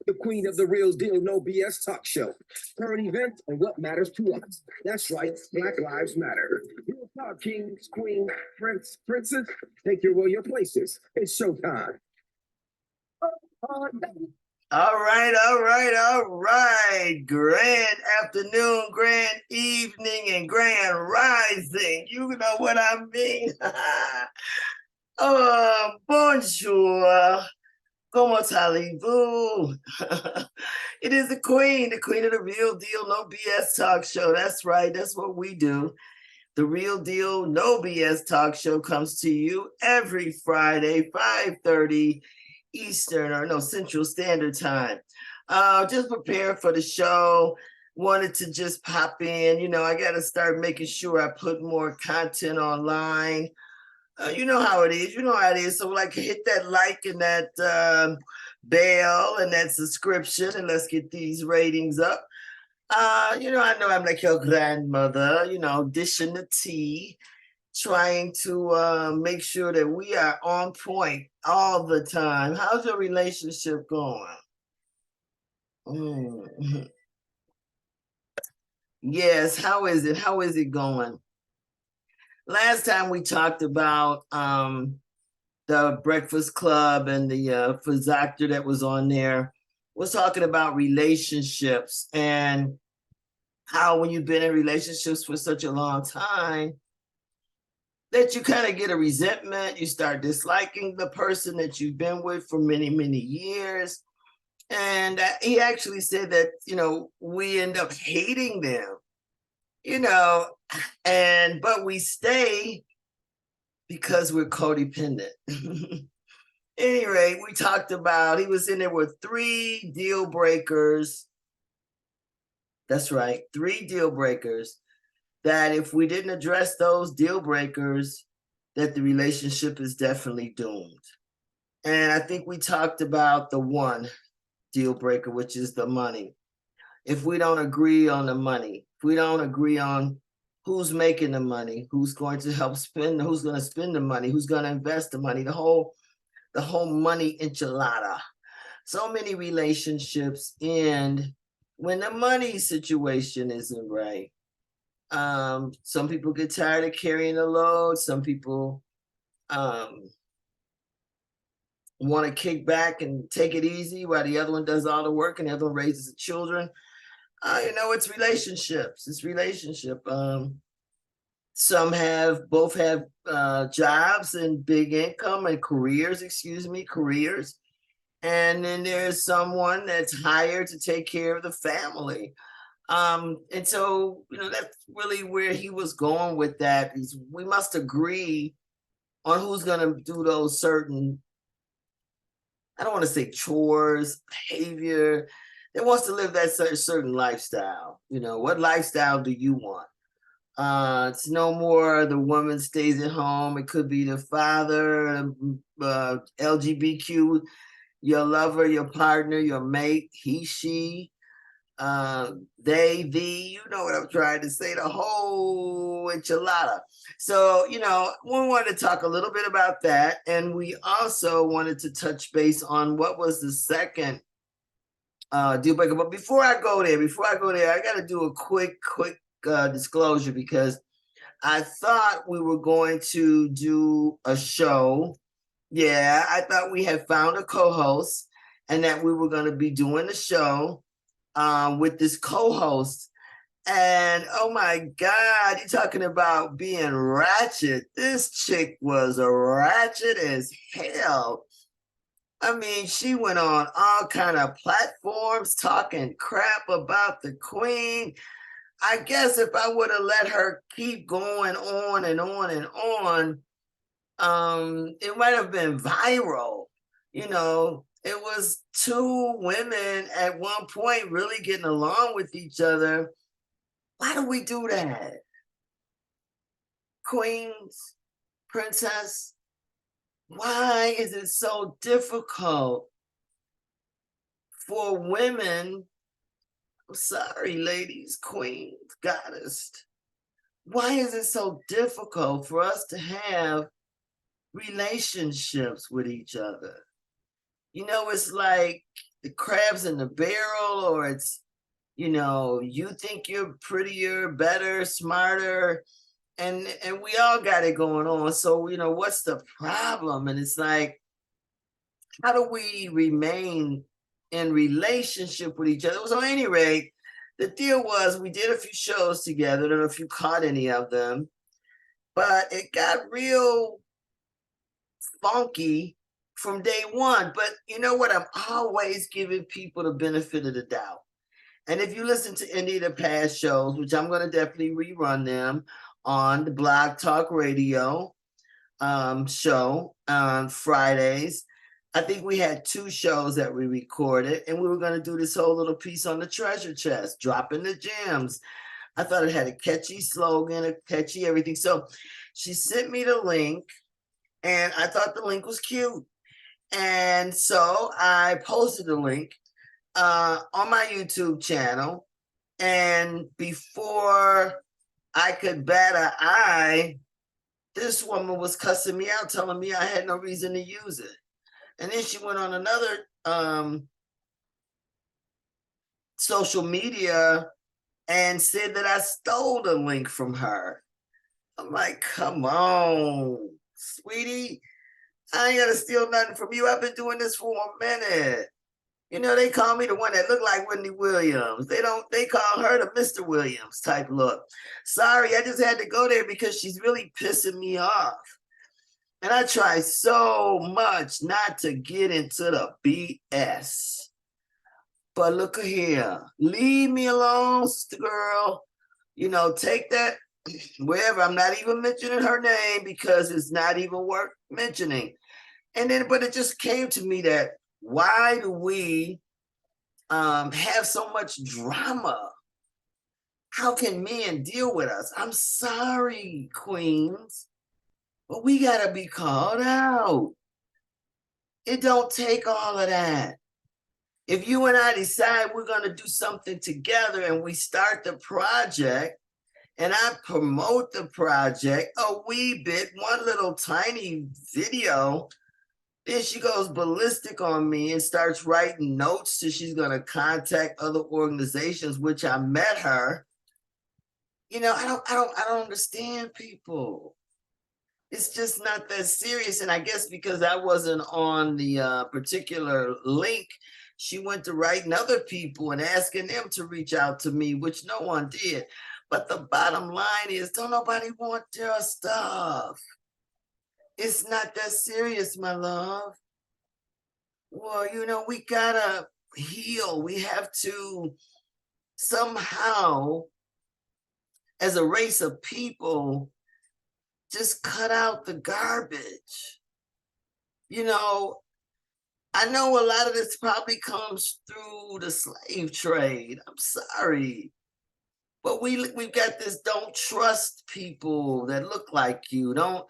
the queen of the real deal, no BS talk show. Current events and what matters to us. That's right, Black Lives Matter. Real talk, kings, queens, princes, take your royal places. It's showtime. All right. Grand afternoon, grand evening, and grand rising. You know what I mean? Bonjour. Como allez-vous? It is the queen of the real deal, no BS talk show. That's right. That's what we do. The Real Deal, No BS talk show comes to you every Friday, 5:30 Eastern or no Central Standard Time. Just preparing for the show. Wanted to just pop in. You know, I got to start making sure I put more content online. You know how it is. You know how it is. So, like, hit that like and that bell and that subscription, and let's get these ratings up. I know I'm like your grandmother, dishing the tea, trying to make sure that we are on point all the time. How's your relationship going? Mm. Yes, how is it? How is it going? Last time we talked about the Breakfast Club and the Fazactor that was on there. Was talking about relationships and how when you've been in relationships for such a long time that you kind of get a resentment, you start disliking the person that you've been with for many, many years. And he actually said that, we end up hating them, but we stay because we're codependent. Anyway, we talked about, he was in there with 3 deal breakers. That's right, 3 deal breakers that if we didn't address those deal breakers, that the relationship is definitely doomed. And I think we talked about the 1 deal breaker, which is the money. If we don't agree on the money, if we don't agree on who's making the money, who's going to help spend, who's going to spend the money, who's going to invest the money, the whole money enchilada. So many relationships end when the money situation isn't right. Some people get tired of carrying the load. Some people want to kick back and take it easy while the other one does all the work and the other one raises the children. It's relationships. It's relationship. Some both have jobs and big income and careers. And then there's someone that's hired to take care of the family. And so, that's really where he was going with that. Is we must agree on who's going to do those certain, I don't want to say chores, behavior, that wants to live that certain lifestyle. What lifestyle do you want? It's no more the woman stays at home. It could be the father, LGBTQ, your lover, your partner, your mate, he, she, they, thee, you know what I'm trying to say, the whole enchilada. So, we wanted to talk a little bit about that. And we also wanted to touch base on what was the second deal breaker. But before I go there, I got to do a quick disclosure, because I thought we were going to do a show. Yeah, I thought we had found a co-host and that we were going to be doing the show with this co-host. And oh my God, you're talking about being ratchet. This chick was a ratchet as hell. I mean, she went on all kind of platforms talking crap about the queen. I guess if I would have let her keep going on and on and on, it might have been viral. It was 2 women at one point really getting along with each other. Why do we do that? Queens, princess, why is it so difficult for women? I'm sorry, ladies, queens, goddess. Why is it so difficult for us to have relationships with each other? It's like the crabs in the barrel, or it's, you know, you think you're prettier, better, smarter, and we all got it going on. So, you know, what's the problem? And it's like, how do we remain in relationship with each other? So, at any rate, the deal was we did a few shows together. I don't know if you caught any of them, but it got real funky from day one. But you know what? I'm always giving people the benefit of the doubt. And if you listen to any of the past shows, which I'm going to definitely rerun them on the Blog Talk Radio show on Fridays. I think we had 2 shows that we recorded, and we were going to do this whole little piece on the treasure chest, dropping the gems. I thought it had a catchy slogan, a catchy everything. So she sent me the link, and I thought the link was cute. And so I posted the link on my YouTube channel. And before I could bat an eye, this woman was cussing me out, telling me I had no reason to use it. And then she went on another social media and said that I stole the link from her. I'm like, come on, sweetie. I ain't got to steal nothing from you. I've been doing this for a minute. You know, they call me the one that look like Wendy Williams. They call her the Mr. Williams type look. Sorry, I just had to go there because she's really pissing me off. And I try so much not to get into the BS. But look here, leave me alone, sister girl. You know, take that wherever. I'm not even mentioning her name because it's not even worth mentioning. And then, but it just came to me that why do we have so much drama? How can men deal with us? I'm sorry, queens, but we gotta be called out. It don't take all of that. If you and I decide we're gonna do something together and we start the project and I promote the project a wee bit, one little tiny video, then she goes ballistic on me and starts writing notes so she's going to contact other organizations, which I met her. You know, I don't understand people. It's just not that serious. And I guess because I wasn't on the particular link, she went to writing other people and asking them to reach out to me, which no one did. But the bottom line is, don't nobody want your stuff. It's not that serious, my love. Well, you know, we gotta heal. We have to somehow, as a race of people, just cut out the garbage. You know, I know a lot of this probably comes through the slave trade. I'm sorry. But we've got this don't trust people that look like you. Don't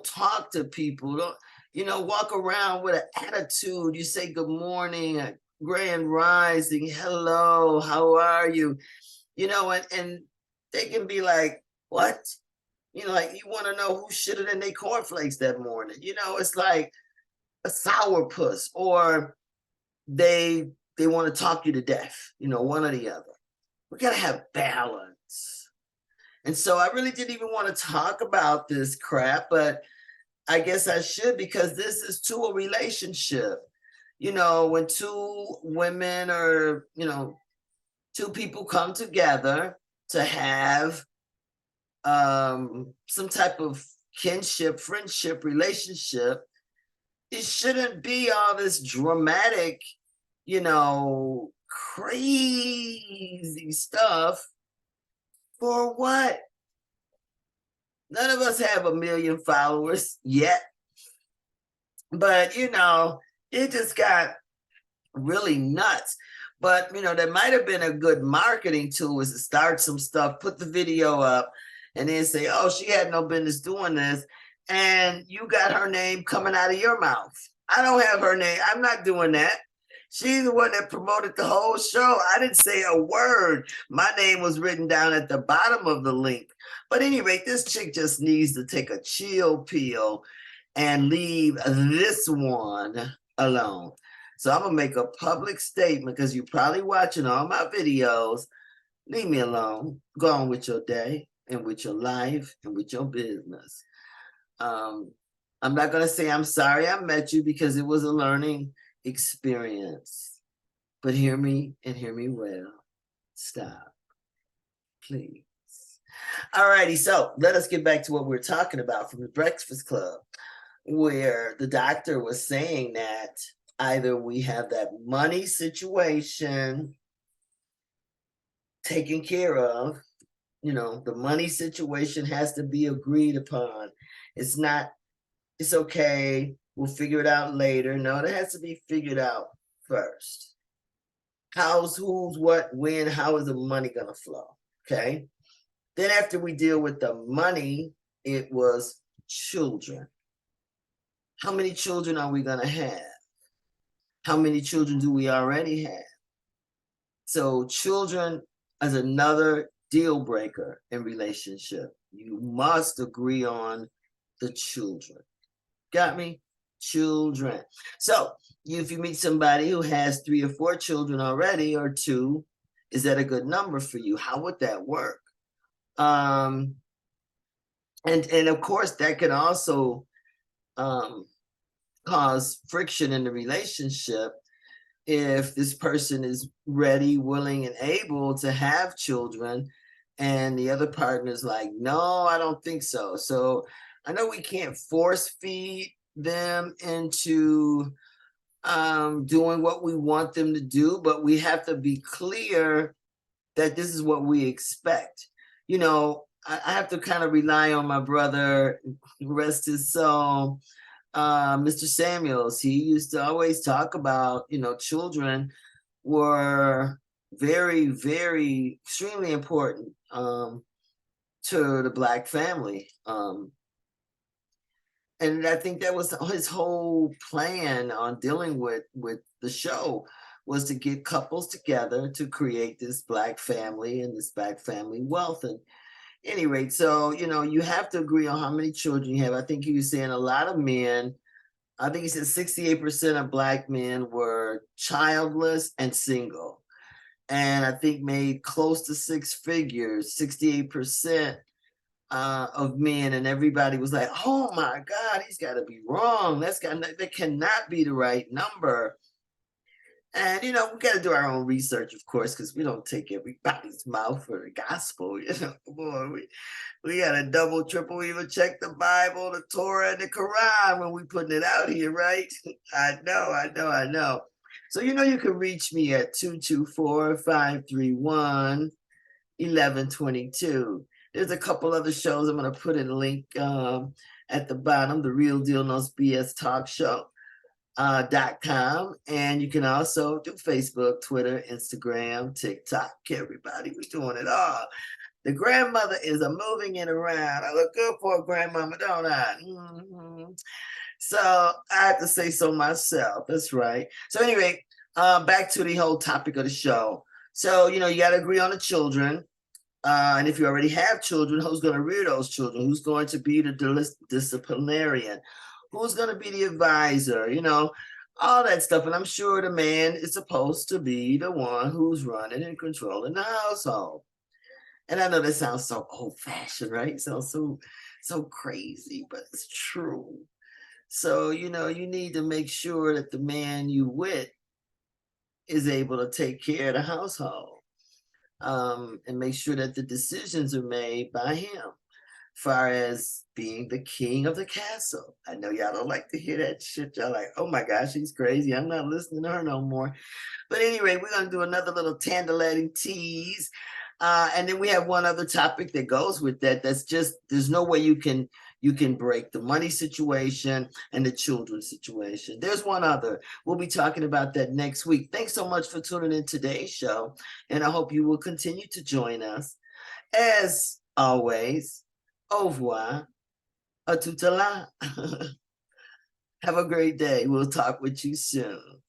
talk to people. Don't, you know, walk around with an attitude. You say good morning, grand rising, hello, how are you? You know, and they can be like, what? You know, like you want to know who shitted in their cornflakes that morning. You know, it's like a sourpuss, or they want to talk you to death, you know, one or the other. We gotta have balance. And so I really didn't even want to talk about this crap, but I guess I should, because this is to a relationship. You know, when 2 women or, you know, 2 people come together to have some type of kinship, friendship, relationship, it shouldn't be all this dramatic, you know, crazy stuff. For what? None of us have 1 million followers yet. But, you know, it just got really nuts. But, you know, that might have been a good marketing tool, is to start some stuff, put the video up, and then say, oh, she had no business doing this. And you got her name coming out of your mouth. I don't have her name. I'm not doing that. She's the one that promoted the whole show. I didn't say a word. My name was written down at the bottom of the link. But anyway, this chick just needs to take a chill pill and leave this one alone. So I'm gonna make a public statement because you're probably watching all my videos. Leave me alone. Go on with your day and with your life and with your business. I'm not gonna say I'm sorry I met you because it was a learning experience. But hear me and hear me well. Stop, please. Alrighty, so let us get back to what we're talking about from the Breakfast Club, where the doctor was saying that either we have that money situation taken care of, the money situation has to be agreed upon. It's not, it's okay, we'll figure it out later. No, it has to be figured out first. How's, who's, what, when, how is the money gonna flow? Okay. Then after we deal with the money, it was children. How many children are we gonna have? How many children do we already have? So children is another deal breaker in relationship. You must agree on the children. Got me? Children. So if you meet somebody who has 3 or 4 children already, or 2, is that a good number for you? How would that work? And of course that can also cause friction in the relationship if this person is ready, willing, and able to have children, and the other partner is like, no, I don't think so. So I know we can't force feed them into doing what we want them to do, but we have to be clear that this is what we expect. I have to kind of rely on my brother, rest his soul, Mr. Samuels. He used to always talk about, children were very, very extremely important to the Black family. And I think that was his whole plan on dealing with the show, was to get couples together to create this Black family and this Black family wealth. And any rate, so you have to agree on how many children you have. I think he was saying a lot of men, I think he said 68% of Black men were childless and single, and I think made close to 6 figures, 68% of men, and everybody was like, oh my God, he's got to be wrong. That cannot be the right number. And we got to do our own research, of course, because we don't take everybody's mouth for the gospel. Boy, we got to double, triple, even check the Bible, the Torah, and the Quran when we putting it out here, right? I know. So you can reach me at 224-531-1122. There's a couple other shows. I'm going to put in a link at the bottom. The Real Deal No BS Talk Show. .com, and you can also do Facebook, Twitter, Instagram, TikTok. Everybody, we're doing it all. The grandmother is a moving it around. I look good for a grandmama, don't I? So I have to say so myself. That's right. So anyway, back to the whole topic of the show. So you got to agree on the children. And if you already have children, who's going to rear those children? Who's going to be the disciplinarian? Who's going to be the advisor? All that stuff. And I'm sure the man is supposed to be the one who's running and controlling the household. And I know that sounds so old-fashioned, right? It sounds so crazy, but it's true. So, you need to make sure that the man you with is able to take care of the household. And make sure that the decisions are made by him, far as being the king of the castle. I know y'all don't like to hear that shit. Y'all like, oh my gosh, she's crazy. I'm not listening to her no more. But anyway, we're going to do another little tantalating tease. And then we have one other topic that goes with that. That's just, there's no way you can break the money situation and the children situation. There's one other. We'll be talking about that next week. Thanks so much for tuning in today's show. And I hope you will continue to join us. As always, au revoir, à tout à l'heure. Have a great day. We'll talk with you soon.